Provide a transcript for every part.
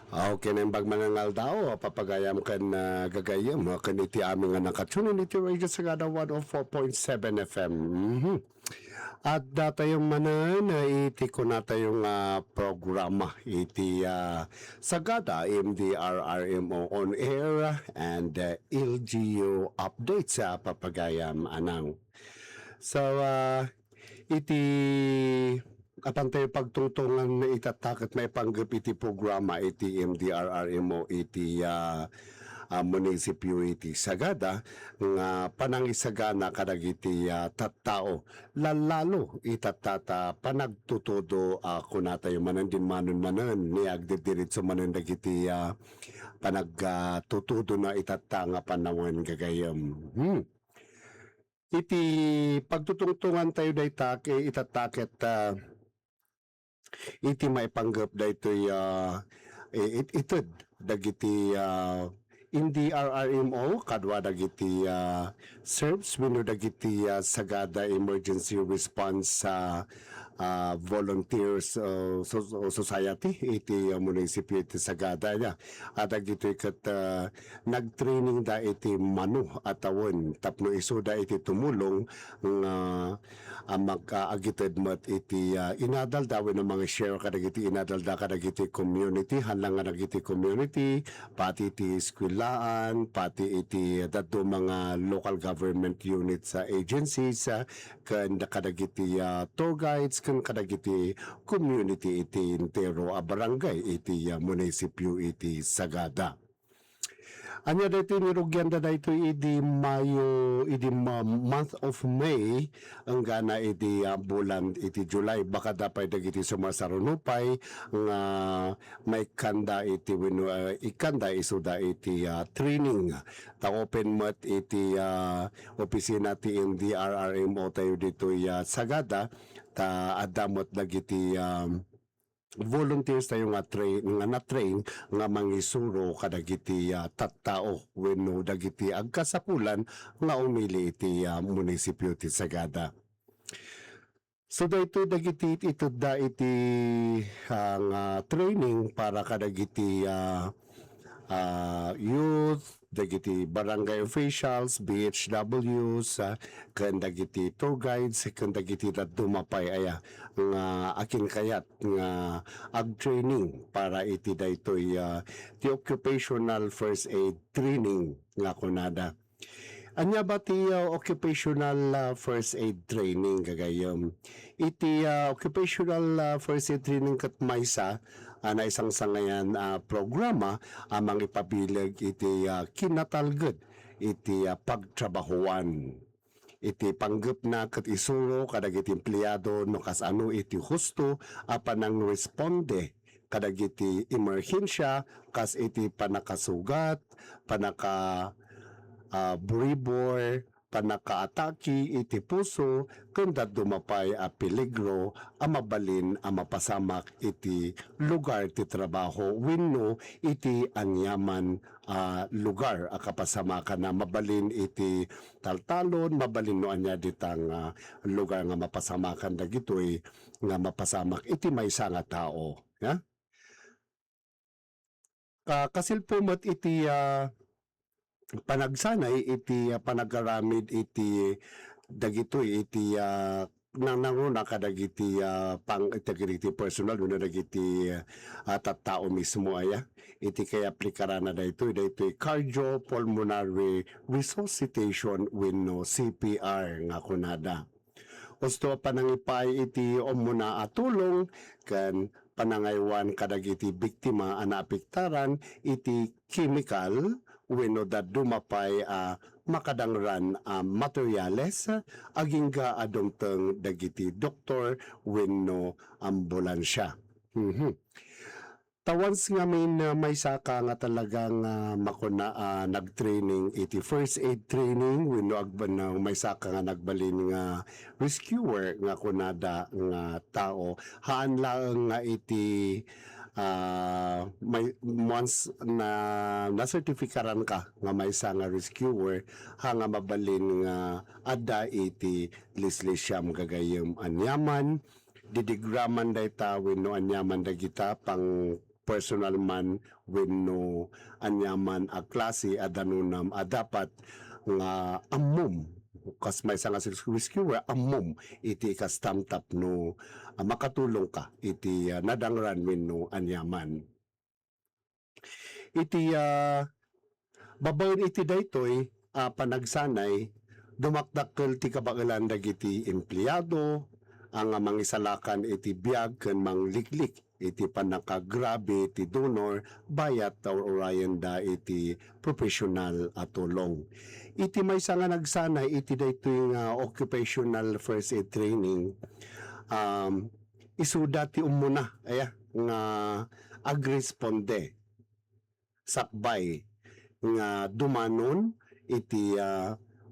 Okay na bagmanangal tao, papagayam kan na gagayam, kan iti aming nga nakatunin iti Radio Sagada 104.7 FM. At datayong manan na iti ko na tayong programa iti Sagada MDRRMO on air and LGU update sa papagayam anang. So iti apan tayo pagtungtungan na itatakot may panggap iti programa iti MDRRMO iti munisipyo iti Sagada nga panangisagana kadag iti tattao lalalo itatata panagtutudo kunatayo manan din manon ni agdidiritso manan dagiti panagtutudo na itata nga panawon gagayam. Iti pagtutungtungan tayo daytak itatakit iti maipanggap daytoy itid dagiti indi RRMO kadwa dagiti SERVs wenno dagiti Sagada Emergency Response Volunteers Society iti munisipyo iti Sagada niya at dagiti kat nagtraining da iti manu atawon tapno iso da iti tumulong nga mag-agited mat iti inadal dawin ng mga share kadagiti inadal da kadagiti community hanlang nga dagiti community pati iti eskwelahan pati iti dadto mga local government units sa agencies kan kadagiti tour guides kan kadagiti community iti intero barangay iti munisipyo iti Sagada. Anya dito nirugyan da dito idi Mayo idi month of May ang gana idi bulan iti July baka dapay dagiti sumasarunupay nga may kanda iti ikanda isuda iti training ta open mat iti opisina ti MDRRMO tayo dito Sagada ta adamot dagiti volunteers tayo nga na-train nga mangisuro kadagiti tattao wenno dagiti agkasapulan nga umili iti munisipyo ti Sagada. So dayto dagiti ito da iti ang training para kadagiti youth, dagiti barangay officials, BHWs, kan dagiti tour guides, kan dagiti dumapay aya nga akin kayat nga ag-training para iti daytoy the occupational first aid training nga kunada. Anya ba ti occupational first aid training gagayom? Iti occupational first aid training kat maysa na isang sangayan programa amang ipabilag iti kinatalged iti pagtrabahuan. Iti panggap na kat isuro kadag iti empleyado no kasano iti husto apanang responde kadag iti emerhensya kas iti panakasugat, buribor, panakaataki iti puso kanda dumapay peligro mabalin mapasamak iti lugar ti trabaho wenno iti anyaman lugar kapasamakan na mabalin iti taltalon mabalin no anya ditang lugar nga mapasamakan dagitoy nga mapasamak iti maysa nga tao kasilpumot iti panagsanay iti panagaramid iti dagitoy iti nanguna kadagiti pang integrity personal no dagiti tattao mismo aya iti kay aplikara na daytoy cardiopulmonary resuscitation wenno CPR nga kunada. Gusto panangipay iti muna tulong kan panangaywan kadagiti biktima naapektaran iti chemical wenno da dumapay makadangran materyales agingga adongteng dagiti doktor wenno ambulansya. Tawans nga may saka nga talagang nag-training iti first aid training wenno agbanang may saka nga nagbalin nga rescuer nga kunada nga tao haan lang nga iti may once na nasertifikaran ka nga may isa nga rescuer nga mabalin nga adda iti lislisyam gagayem anyaman didigraman day tawin no anyaman dagita pang personal man wenno anyaman a klase adanunam dapat nga ammom kas may nga rescuer ammom iti kastamtap no makatulong ka iti nadangran wenno anyaman iti babawen iti daytoy panagsanay dumakdakkel ti kabailan dagiti empleyado ang mangisalakan iti biag ken mangliklik iti panakagrabe iti donor bayat or orayan da iti professional at tulong. Iti may nga nagsanay iti daytoy nga occupational first aid training isuda ti umuna nga agresponde sakbay nga dumanon iti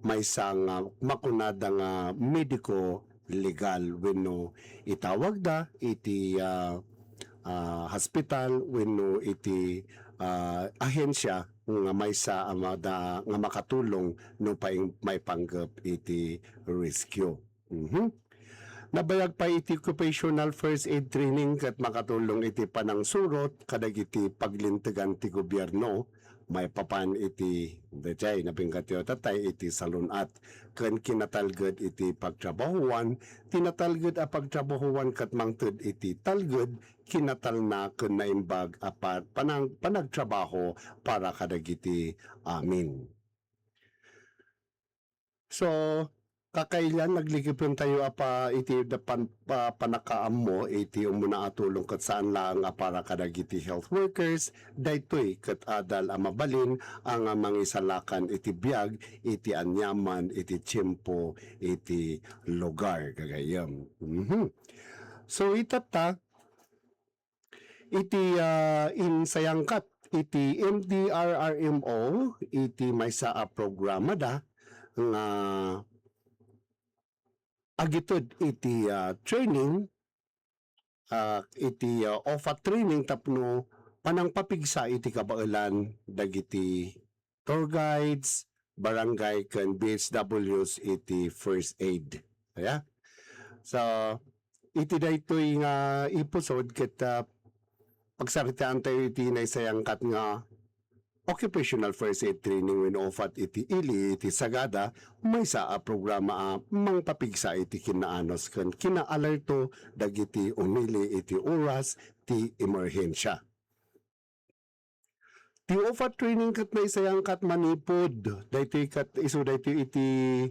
maysa nga makunada nga mediko legal wenno itawag da iti hospital wenno iti ahensya nga maysa nga makatulong no may panggap iti rescue. Nabayag pa iti occupational first aid training ket makatulong iti panangsurot kadagiti paglintegan ti gobyerno may papan iti dayjay napingkat yo tatay iti salunat ken kinatalged iti pagtrabahuan tinatalged a pagtrabahuan ket mangted iti talged kinatalna ken naimbag apat panagtrabaho para kadagiti amin. So kakailan naglikipon tayo iti dapan panakaam mo iti umuna atulong ket saan lang para kadagiti health workers daytoy ket adal mabalin ang mangisalakan iti biag iti anyaman iti tiyempo iti lugar kagayam. So itata iti insayangkat iti MDRRMO iti maysa a programa da nga agitod iti training iti OFA training tapno panangpapigsa iti kabailan dagiti tour guides barangay ken BHWs iti first aid so iti daytoy nga episode ket pagsaritaan tayo iti naisayangkat nga occupational first aid training when ofat iti ili iti sagada maysa a programa mangpapigsa iti kinaanos ken kinaalerto dagiti umili iti oras ti emerhensya. Ti ofat training ket naisayangkat manipod daytoy ket isu daytoy iti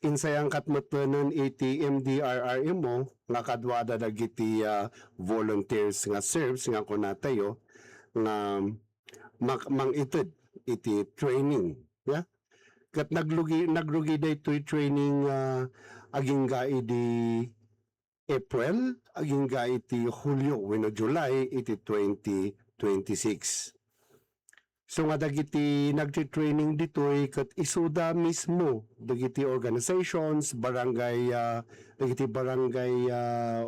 insayangkat metenen iti MDRRMO nga kadwada dagiti volunteers nga serves nga kunatayo nga mangited iti training ket naglugi daytoy training agingga iti April agingga iti Hulyo wenno July iti 2026. So nga dagiti nagti-training ditoy ket isuda mismo dagiti organizations barangay dagiti barangay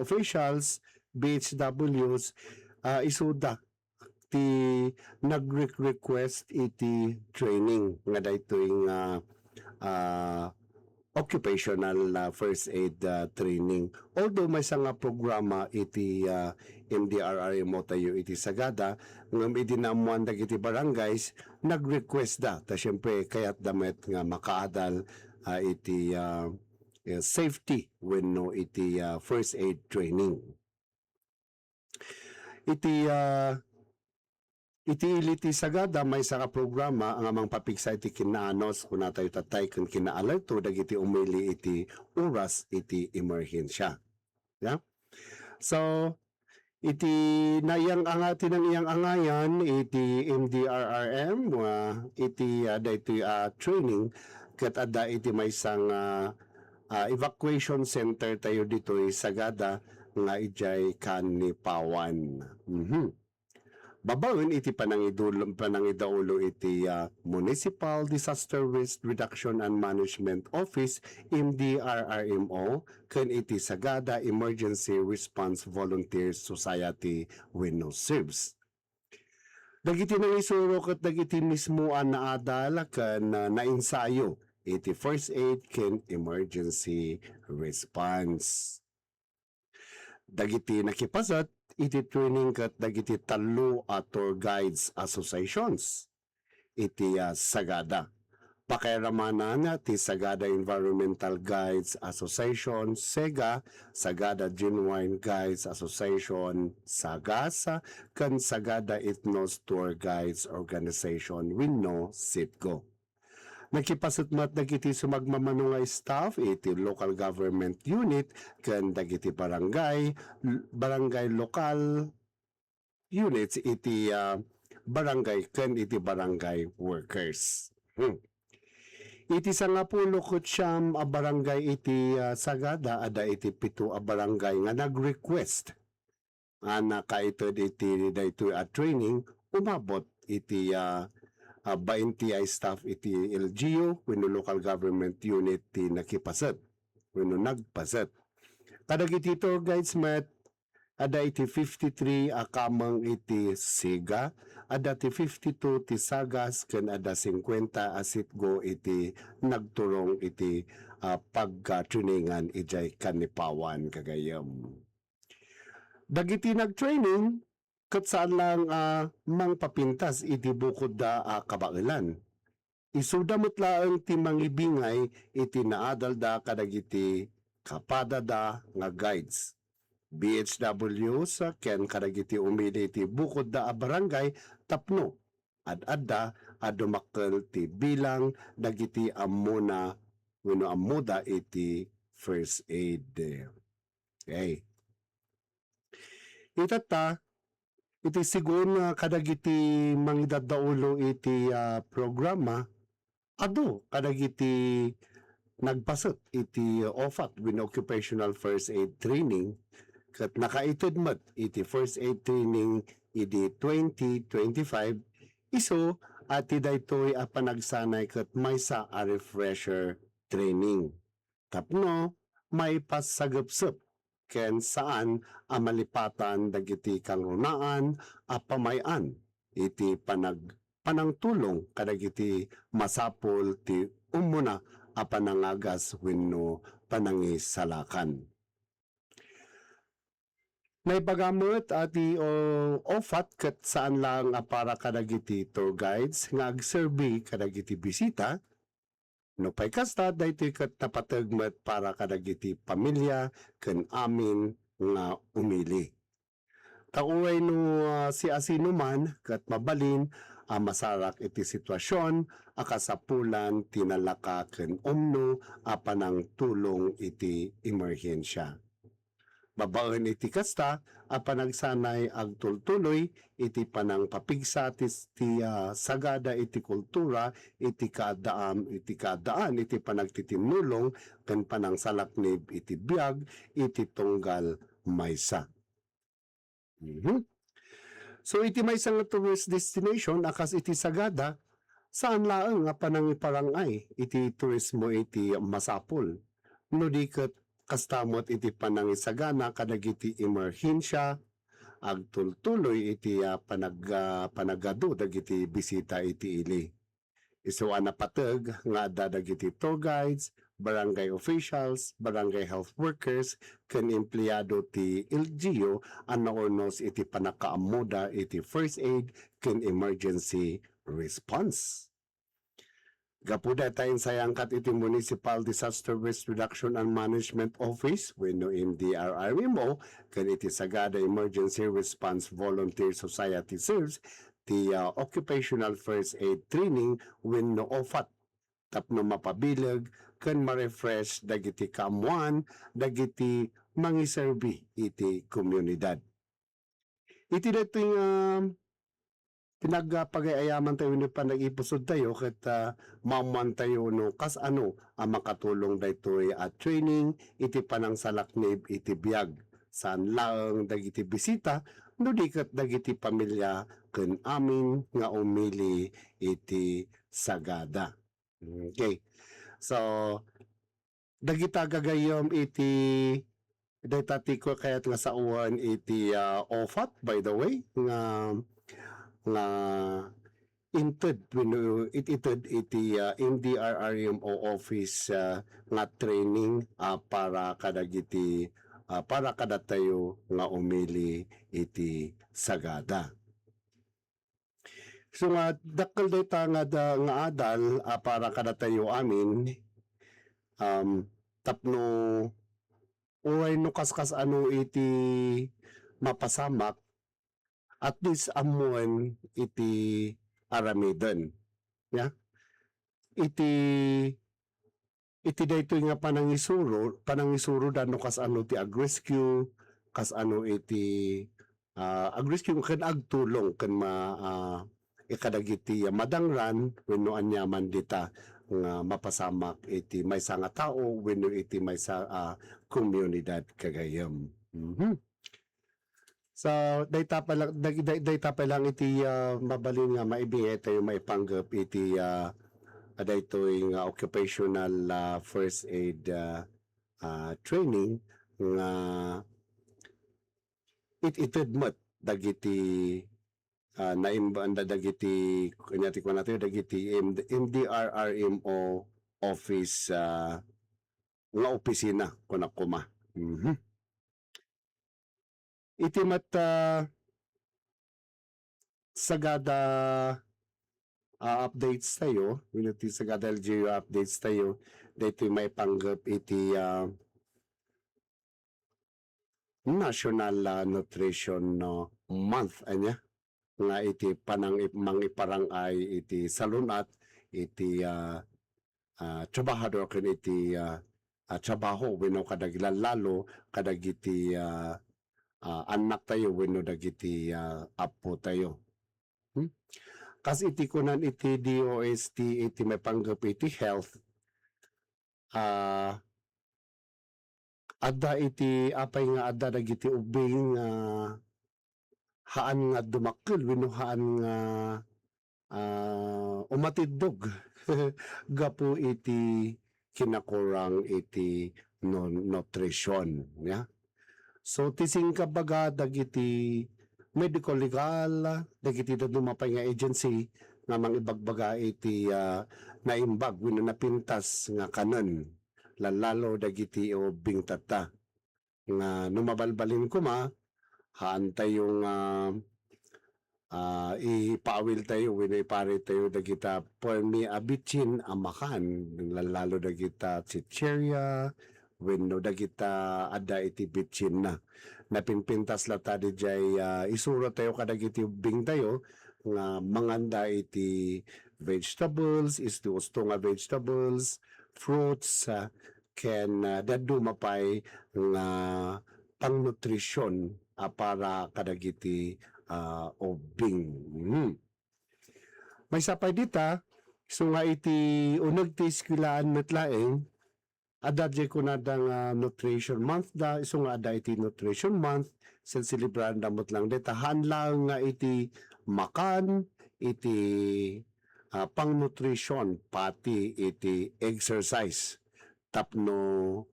officials BHWs isuda ti nag-request iti training nga daytoy nga occupational first aid training. Although may nga programa iti MDRRMO tayo iti sagada nga idinamuan dagiti barangays nag-request da ta syempre kayat damet nga makaadal iti safety wenno iti first aid training. Iti iliti sagada may nga programa ang amang papigsa iti kinaanos kuna tayo tatay ken kinaalerto dagiti umili iti oras iti emerhensya. So iti nayang angati ng iyang angayan iti MDRRM iti daytoy training ket adda iti maysang evacuation center tayo ditoy sagada nga ijay Kanipawan. Babawen iti panangidaulo iti Municipal Disaster Risk Reduction and Management Office MDRRMO ken iti Sagada Emergency Response Volunteers Society wenno SERVS. Dagiti nangisuro ket dagiti mismo naadal ken nainsayo iti first aid ken emergency response. Dagiti nakipasat iti training ket dagiti tallo a tour guides associations iti Sagada. Pakairamanan ti Sagada Environmental Guides Association, SEGA, Sagada Genuine Guides Association, SAGASA, kan Sagada Ethnos Tour Guides Organization, WINO, SITGO. Nakipasutmat dagiti sumagmamano nga staff iti local government unit kan dagiti barangay lokal units iti barangay kan iti barangay workers. Iti sangapulo kutsyam a barangay iti Sagada ada iti 7 a barangay nga nag-request na kaitod iti daytoy a training umabot iti 20 ay staff iti LGU wenno local government unit ti nakipasat wenno nagpasat. Kadagiti tour guides met ada iti 53 a kamang iti SEGA, ada ti 52 ti SAGAS, ken ada 50 a SITGO iti nagturong iti pagka-trainingan ijay kanipawan kagayam. Dagiti nag-training, kat saan lang mangpapintas iti bukod da kabailan. Isudamot laeng ti mangibingay iti naadal da kadagiti kapada da nga guides. BHW sa ken kadagiti umili ti bukod da a barangay tapno ad-adda adumakkel ti bilang dagiti ammuna wenno ammuda iti first aid. Okay. Itata iti sigun kadagiti mangidadaulo iti programa adu kadagiti nagpasat iti OFAT with occupational first aid training kat nakaitod mat iti first aid training iti 2025 iso at daytoy a panagsanay kat maysa a refresher training. Tapno may pasagupsup ken saan a malipatan dagiti kangrunaan a pamayan iti panangtulong kadagiti masapol ti umuna a panangagas wenno panangisalakan. Naipagamot ati OFAT ket saan lang para kadagiti tour guides nga agserbi kadagiti bisita no pay kasta daytoy ket napatagmet para kadagiti pamilya ken amin nga umili. Kauray no si asino man ket mabalin masarak iti sitwasyon akasapulan tinalaka ken umno a panangtulong iti emerhensya. Babaen iti kasta a panagsanay agtultuloy iti panangpapigsa ti sagada iti kultura iti kaadaan iti panagtitinulong ken panangsalaknib iti biag iti tunggal maysa. So iti maysa nga tourist destination akas iti Sagada saan laeng nga panangiparangay iti turismo iti masapol no di ket kastamot iti panangisagana kadagiti emerhensya agtultuloy iti panagadu dagiti bisita iti ili. Isu napateg nga adda dagiti tour guides, barangay officials, barangay health workers ken empleyado ti LGU ang naurnos iti panakaamuda iti first aid ken emergency response. Gapuda tayong sayangkat iti Municipal Disaster Risk Reduction and Management Office wenno MDRRMO ken iti Sagada Emergency Response Volunteer Society serves ti occupational first aid training wenno OFAT tapno mapabilag ken ma-refresh dagiti kamuan dagiti mangiserbi iti komunidad. Iti dating pinagpagayaman tayo ni panag-ipusod tayo ket mamuan tayo no kas ang makatulong daytoy at training iti panangsalaknib iti biag saan laeng dagiti bisita no di ket dagiti pamilya ken amin nga umili iti Sagada. Okay. So dagita gagayom iti daytati ko kayat nga sauan iti OFAT by the way nga inted ited iti MDRRMO office nga training para kadagiti para kada tayo nga umili iti sagada. So nga dakkel dayta nga adal para kada tayo amin tapno uray no kaskas ano iti mapasamak at least amuan iti aramiden. Ya? Iti daytoy nga panangisuro dano kas ano ti agrescue, kas ano iti agrescue ken agtulong ken ikadagiti madangran wenno anyaman dita nga mapasamak iti maysa nga tao wenno iti maysa komunidad kagayem. So dayta pa lang iti mabalin nga maibigay tayo maipanggap iti daytoy nga occupational first aid training nga itedmet dagiti naimbanda dagiti kunyati ko natin dagiti MDRRMO office nga opisina kuna kuma. Iti sagada updates tayo, iti sagada LGU updates tayo, dito may panggap iti National Nutrition Month anya nga iti mangiparangay iti salunat iti trabahador ken iti trabaho wenno kadaglan lalo kadagiti anak tayo wenno dagiti apo tayo. Kas iti kunan iti DOST iti may panggap iti health adda iti apay nga adda dagiti ubing haan nga dumakkel wenno haan nga umatiddog gapu iti kinakurang iti nutrition ya. So tising kabaga dagiti medical legal dagiti dumapay nga agency nga mangibagbaga iti naimbag wenno napintas nga kanen lalo dagiti ubing tata nga numabalbalin kuma haan tayong ipaawil tayo wenno ipare tayo dagita pormi abitsin amakan lalo dagita chicheria wenno dagita adda iti bitsin na napinpintas lata di jay isuro tayo kadagiti ubing tayo nga manganda iti vegetables gusto nga vegetables fruits ken dadumapay nga pangnutrisyon para kadagiti ubing. May sapay dita so nga iti uneg ti eskwelaan metlaeng adda jay kunadang nutrition month da iso nga adda iti nutrition month sen silibran damot lang dita hanlang nga iti makan iti pangnutrisyon pati iti exercise tapno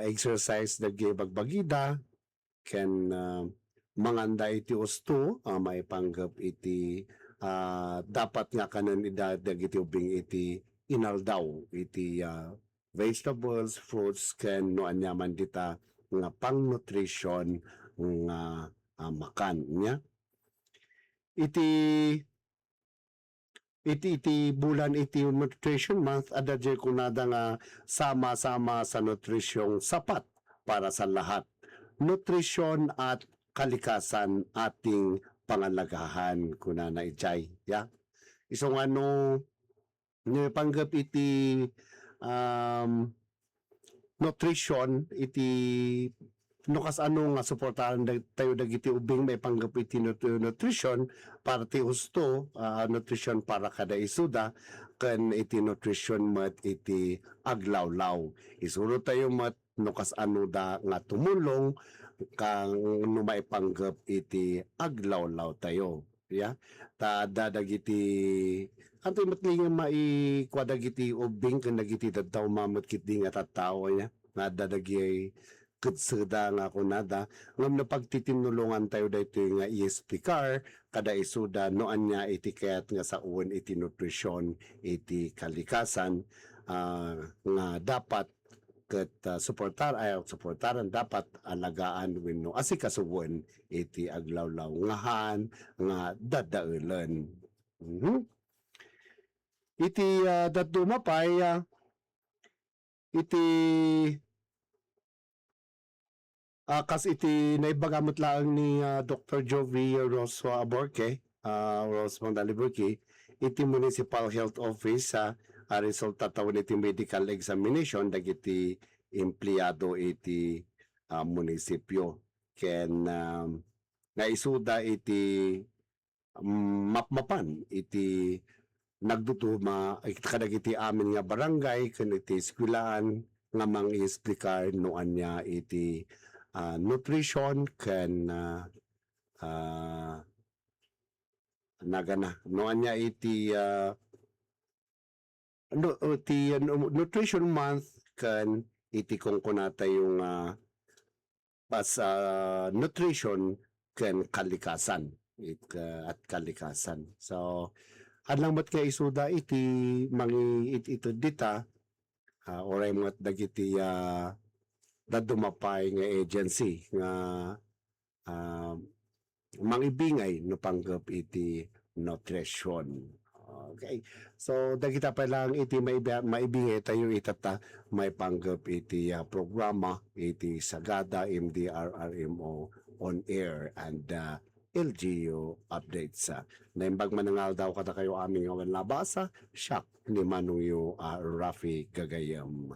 exercise dagiti bagbagida ken manganda iti usto maipanggap iti dapat nga kanen dagiti ubing iti inaldaw iti vegetables, fruits ken no anyaman dita nga pangnutrisyon nga makan nya. Iti bulan iti nutrition month adda jay kunada nga sama-sama sa nutrisyong sapat para sa lahat. Nutrisyon at kalikasan ating pangalagahan kunana ijay ya. Isong ano panggap iti nutrition iti nukas ano nga suportahan tayo dagiti ubing may panggap iti nutrition para ti husto nutrition para kada isuda ken iti nutrition mat iti aglawlaw isuro tayo mat nukas ano da nga tumulong kang numay panggap iti aglawlaw tayo ya ta dadagiti anto matli nga maikwadagiti ubing ken dagiti dadtaw mamot kiti nga tattao niya nga dadagi kutseda nga kunada ngam na pagtitinulungan tayo daytoy nga ESP car kada isuda noan niya iti kayat nga sa uwan iti nutrisyon iti kalikasan nga dapat ket suportaran dapat alagaan wenno asikasuon iti aglawlawngahan nga dadaelan. Mhm. Iti dadduma pay iti kas iti naibagamot laeng ni Dr. Jovi Rosso Aborque, Rosemont Albuquerque, iti Municipal Health Office resulta tawen iti medical examination dagiti empleyado iti munisipyo ken naisuda iti mapmapan iti nagdutuma kadagiti amin nga barangay ken iti eskwelahan nga mang-iexplikar no anya iti nutrition ken nagana no anya iti nutrition month ken iti kungkunata yung pas nutrition ken kalikasan at kalikasan. So adlang mat kay isuda iti mangi ito dita oray mga dagiti dadumapay nga agency nga mangibingay no panggap iti nutrition. Okay. So dagita pa lang iti maibingay tayo itata may panggap iti programa iti Sagada MDRRMO on air and LGU updates. Naimbag manangal daw kada kayo aming awan labasa, siya ni Manong Rafi Gagayam.